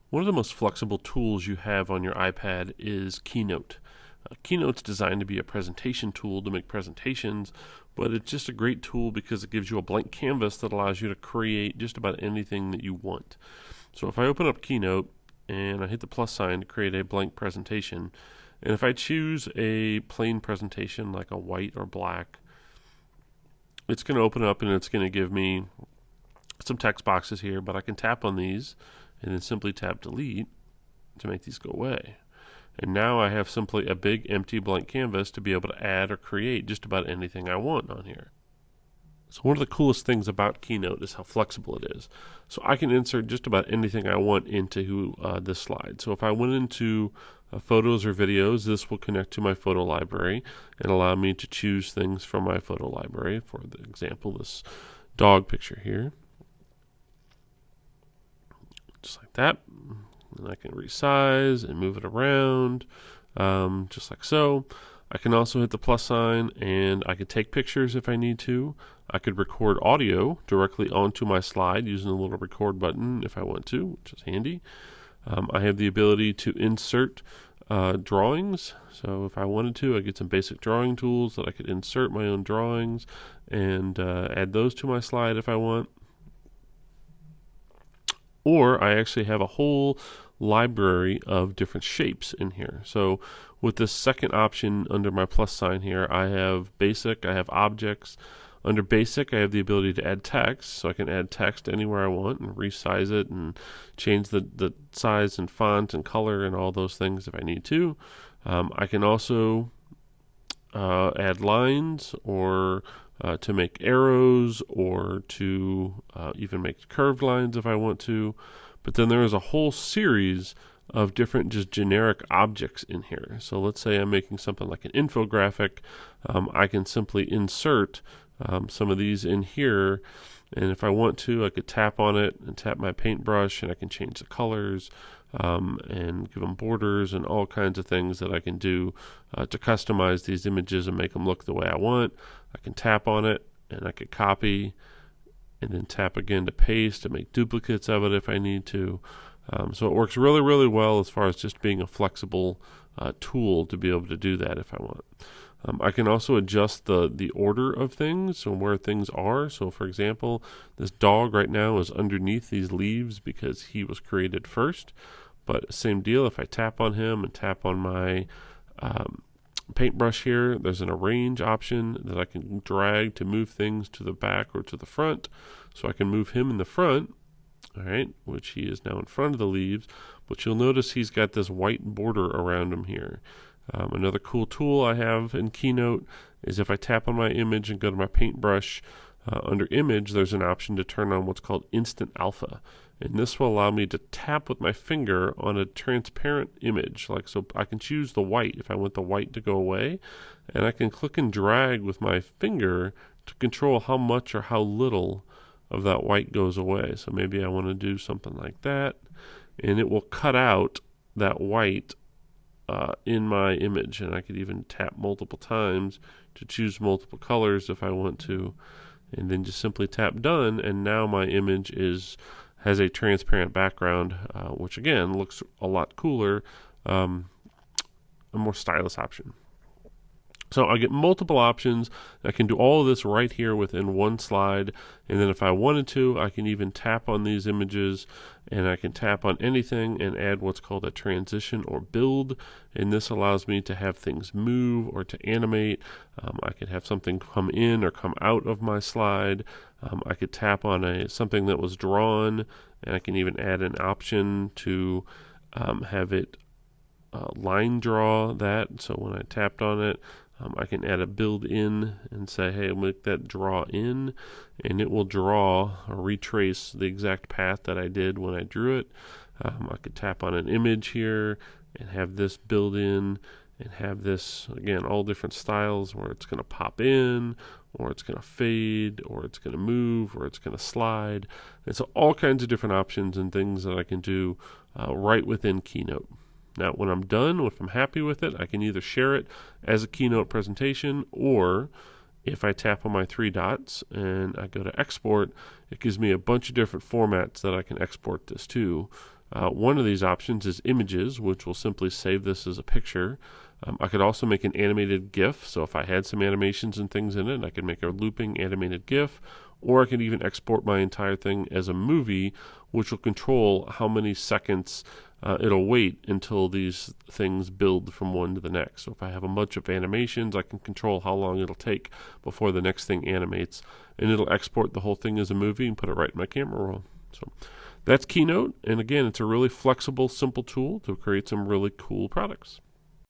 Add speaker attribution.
Speaker 1: One of the most flexible tools you have on your iPad is Keynote. Keynote's designed to be a presentation tool to make presentations, but it's just a great tool because it gives you a blank canvas that allows you to create just about anything that you want. So if I open up Keynote and I hit the plus sign to create a blank presentation, and if I choose a plain presentation like a white or black, it's going to open up and it's going to give me some text boxes here, but I can tap on these and then simply tap delete to make these go away. And now I have simply a big empty blank canvas to be able to add or create just about anything I want on here. So one of the coolest things about Keynote is how flexible it is. So I can insert just about anything I want into this slide. So if I went into photos or videos, this will connect to my photo library and allow me to choose things from my photo library. For the example, this dog picture here. Just like that. And I can resize and move it around, just like so. I can also hit the plus sign and I could take pictures if I need to. I could record audio directly onto my slide using a little record button if I want to, which is handy. I have the ability to insert drawings. So if I wanted to, I get some basic drawing tools that I could insert my own drawings and add those to my slide if I want. Or I actually have a whole library of different shapes in here. So with this second option under my plus sign here, I have basic, I have objects. Under basic, I have the ability to add text, so I can add text anywhere I want and resize it and change the size and font and color and all those things if I need to. I can also add lines or to make arrows or to even make curved lines if I want to. But then there is a whole series of different just generic objects in here. So let's say I'm making something like an infographic. I can simply insert some of these in here. And if I want to, I could tap on it and tap my paintbrush and I can change the colors and give them borders and all kinds of things that I can do to customize these images and make them look the way I want. I can tap on it and I could copy and then tap again to paste and make duplicates of it if I need to. So it works really, really well as far as just being a flexible tool to be able to do that if I want. I can also adjust the order of things and where things are. So for example, this dog right now is underneath these leaves because he was created first. But same deal, if I tap on him and tap on my paintbrush here, there's an arrange option that I can drag to move things to the back or to the front. So I can move him in the front, all right, which he is now in front of the leaves. But you'll notice he's got this white border around him here. Another cool tool I have in Keynote is if I tap on my image and go to my paintbrush, under image there's an option to turn on what's called instant alpha. And this will allow me to tap with my finger on a transparent image. Like so I can choose the white if I want the white to go away. And I can click and drag with my finger to control how much or how little of that white goes away. So maybe I want to do something like that. And it will cut out that white in my image, and I could even tap multiple times to choose multiple colors if I want to, and then just simply tap done, and now my image has a transparent background, which again looks a lot cooler, a more stylish option. So I get multiple options. I can do all of this right here within one slide. And then if I wanted to, I can even tap on these images and I can tap on anything and add what's called a transition or build. And this allows me to have things move or to animate. I could have something come in or come out of my slide. I could tap on something that was drawn, and I can even add an option to have it line draw that. So when I tapped on it, I can add a build in and say, hey, make that draw in, and it will draw or retrace the exact path that I did when I drew it. I could tap on an image here and have this build in and have this, again, all different styles where it's going to pop in or it's going to fade or it's going to move or it's going to slide. And so all kinds of different options and things that I can do right within Keynote. Now, when I'm done, if I'm happy with it, I can either share it as a Keynote presentation, or if I tap on my three dots and I go to export, it gives me a bunch of different formats that I can export this to. One of these options is images, which will simply save this as a picture. I could also make an animated GIF, so if I had some animations and things in it, I could make a looping animated GIF, or I could even export my entire thing as a movie, which will control how many seconds it'll wait until these things build from one to the next. So if I have a bunch of animations, I can control how long it'll take before the next thing animates, and it'll export the whole thing as a movie and put it right in my camera roll. So that's Keynote, and again, it's a really flexible, simple tool to create some really cool products.